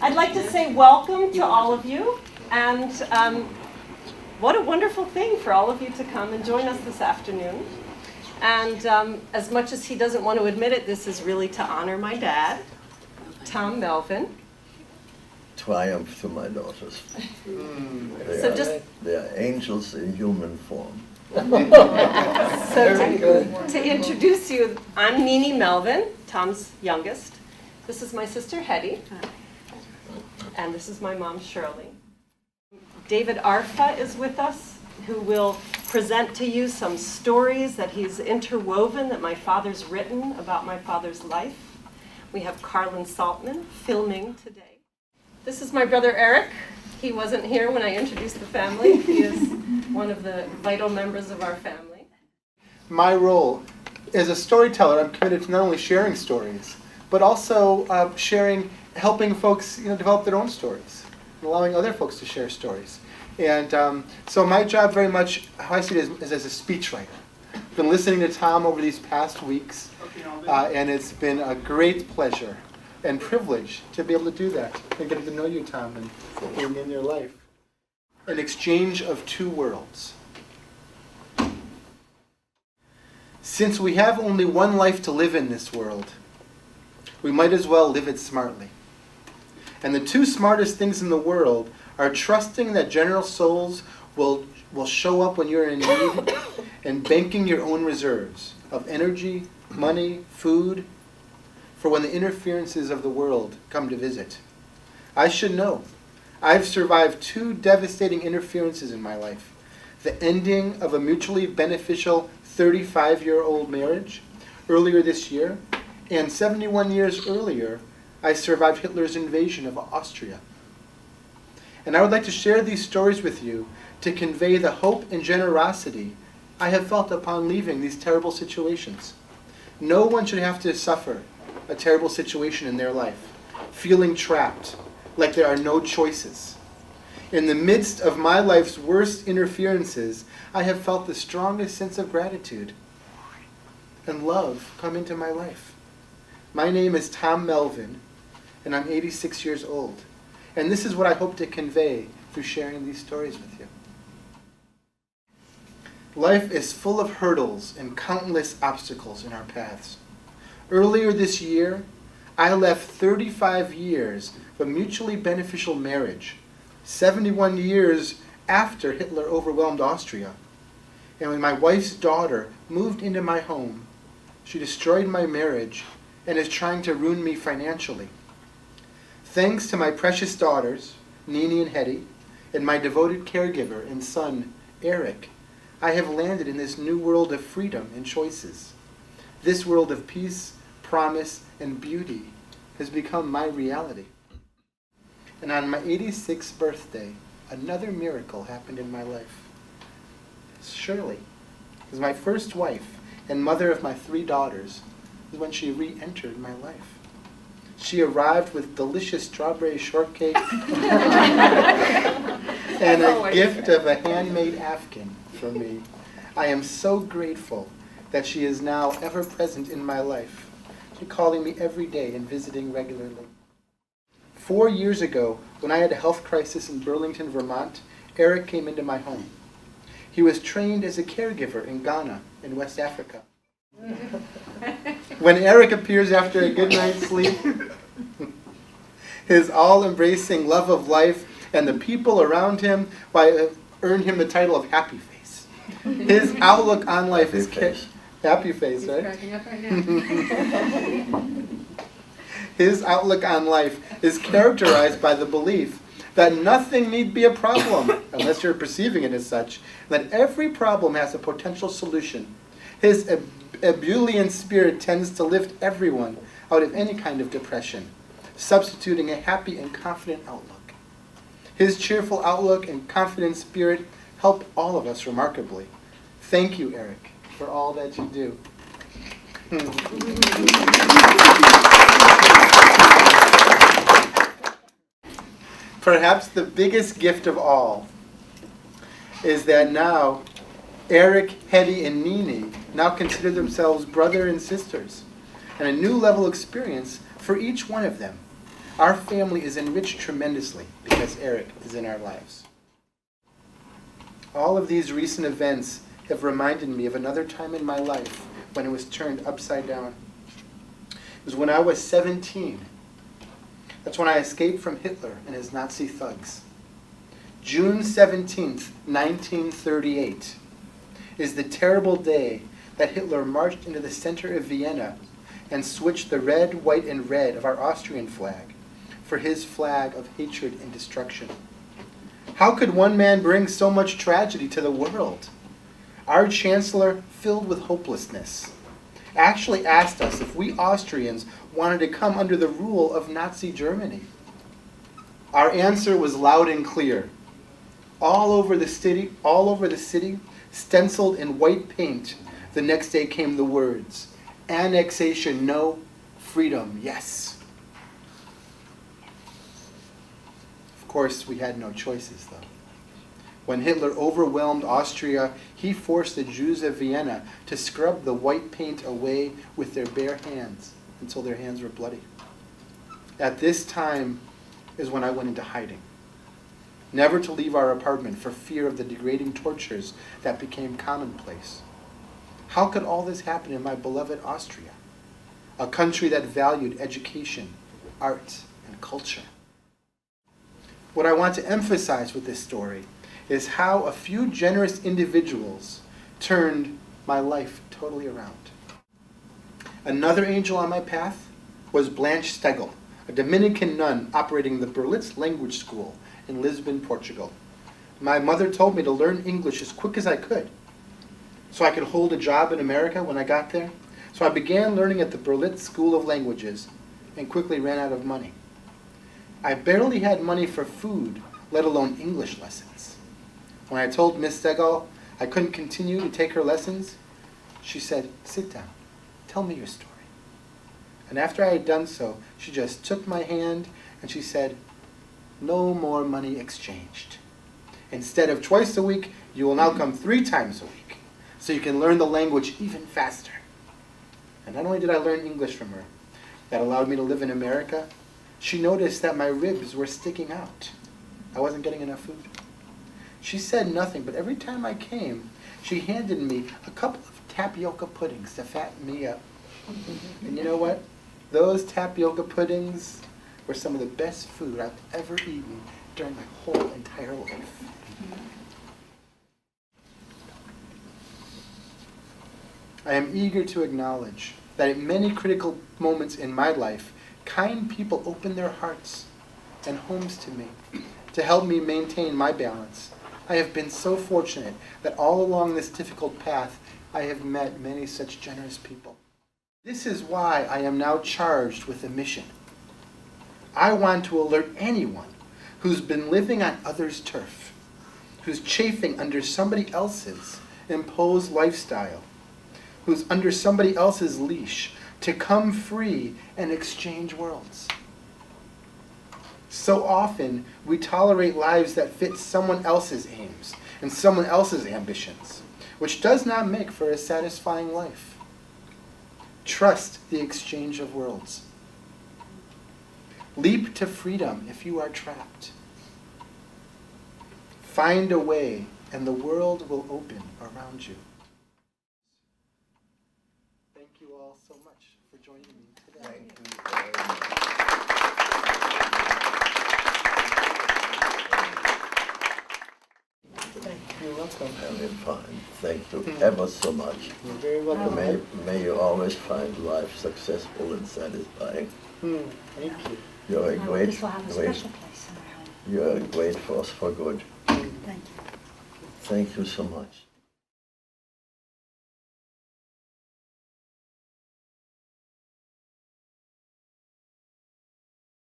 I'd like to say welcome to all of you, and what a wonderful thing for all of you to come and join us this afternoon. And as much as he doesn't want to admit it, this is really to honor my dad, Tom Melvin. Triumph to my daughters. They are angels in human form. So to introduce you, I'm Nini Melvin, Tom's youngest. This is my sister Hetty, and this is my mom Shirley. David Arfa is with us, who will present to you some stories that he's interwoven that my father's written about my father's life. We have Carlin Saltman filming today. This is my brother Eric. He wasn't here when I introduced the family. He is one of the vital members of our family. My role as a storyteller, I'm committed to not only sharing stories, but also helping folks develop their own stories, and allowing other folks to share stories. And so my job very much, how I see it, is as a speechwriter. I've been listening to Tom over these past weeks, and it's been a great pleasure and privilege to be able to do that and get to know you, Tom, and being in your life. An exchange of two worlds. Since we have only one life to live in this world, we might as well live it smartly. And the two smartest things in the world are trusting that generous souls will show up when you're in need, and banking your own reserves of energy, money, food, for when the interferences of the world come to visit. I should know. I've survived two devastating interferences in my life. The ending of a mutually beneficial 35-year-old marriage earlier this year, and 71 years earlier, I survived Hitler's invasion of Austria. And I would like to share these stories with you to convey the hope and generosity I have felt upon leaving these terrible situations. No one should have to suffer a terrible situation in their life, feeling trapped, like there are no choices. In the midst of my life's worst interferences, I have felt the strongest sense of gratitude and love come into my life. My name is Tom Melvin, and I'm 86 years old. And this is what I hope to convey through sharing these stories with you. Life is full of hurdles and countless obstacles in our paths. Earlier this year, I left 35 years of a mutually beneficial marriage, 71 years after Hitler overwhelmed Austria. And when my wife's daughter moved into my home, she destroyed my marriage and is trying to ruin me financially. Thanks to my precious daughters, Nini and Hetty, and my devoted caregiver and son, Eric, I have landed in this new world of freedom and choices. This world of peace, promise, and beauty has become my reality. And on my 86th birthday, another miracle happened in my life. Shirley is my first wife and mother of my 3 daughters, is when she re-entered my life. She arrived with delicious strawberry shortcake and a gift of a handmade Afghan for me. I am so grateful that she is now ever present in my life. She's calling me every day and visiting regularly. 4 years ago, when I had a health crisis in Burlington, Vermont, Eric came into my home. He was trained as a caregiver in Ghana, in West Africa. When Eric appears after a good night's sleep, his all-embracing love of life and the people around him earned him the title of Happy Face. His outlook on life is Happy Face, right? He's cracking up right now. His outlook on life is characterized by the belief that nothing need be a problem, unless you're perceiving it as such, that every problem has a potential solution. His ebullient spirit tends to lift everyone out of any kind of depression, substituting a happy and confident outlook. His cheerful outlook and confident spirit help all of us remarkably. Thank you, Eric, for all that you do. Perhaps the biggest gift of all is that now Eric, Hetty, and Nini now consider themselves brother and sisters, and a new level of experience for each one of them. Our family is enriched tremendously because Eric is in our lives. All of these recent events have reminded me of another time in my life when it was turned upside down. It was when I was 17. That's when I escaped from Hitler and his Nazi thugs. June 17th, 1938, is the terrible day that Hitler marched into the center of Vienna and switched the red, white, and red of our Austrian flag for his flag of hatred and destruction. How could one man bring so much tragedy to the world? Our chancellor, filled with hopelessness, actually asked us if we Austrians wanted to come under the rule of Nazi Germany. Our answer was loud and clear. All over the city, stenciled in white paint, the next day came the words, annexation no, freedom yes. Of course, we had no choices, though. When Hitler overwhelmed Austria, he forced the Jews of Vienna to scrub the white paint away with their bare hands until their hands were bloody. At this time is when I went into hiding, never to leave our apartment for fear of the degrading tortures that became commonplace. How could all this happen in my beloved Austria, a country that valued education, art, and culture? What I want to emphasize with this story is how a few generous individuals turned my life totally around. Another angel on my path was Blanche Stegel, a Dominican nun operating the Berlitz Language School in Lisbon, Portugal. My mother told me to learn English as quick as I could so I could hold a job in America when I got there. So I began learning at the Berlitz School of Languages and quickly ran out of money. I barely had money for food, let alone English lessons. When I told Miss Stegel I couldn't continue to take her lessons, she said, "Sit down, tell me your story." And after I had done so, she just took my hand and she said, "No more money exchanged. Instead of twice a week, you will now come 3 times a week, so you can learn the language even faster." And not only did I learn English from her, that allowed me to live in America, she noticed that my ribs were sticking out. I wasn't getting enough food. She said nothing, but every time I came, she handed me a couple of tapioca puddings to fatten me up. And you know what? Those tapioca puddings were some of the best food I've ever eaten during my whole entire life. I am eager to acknowledge that at many critical moments in my life, kind people opened their hearts and homes to me to help me maintain my balance. I have been so fortunate that all along this difficult path, I have met many such generous people. This is why I am now charged with a mission. I want to alert anyone who's been living on others' turf, who's chafing under somebody else's imposed lifestyle, who's under somebody else's leash, to come free and exchange worlds. So often, we tolerate lives that fit someone else's aims and someone else's ambitions, which does not make for a satisfying life. Trust the exchange of worlds. Leap to freedom if you are trapped. Find a way, and the world will open around you. Thank you all so much for joining me today. You're welcome. Very fine. Thank you ever so much. You're very welcome. May you always find life successful and satisfying. Thank you. You're a great, This will have a great, special place in our home. you're a great force for good. Thank you. Thank you so much.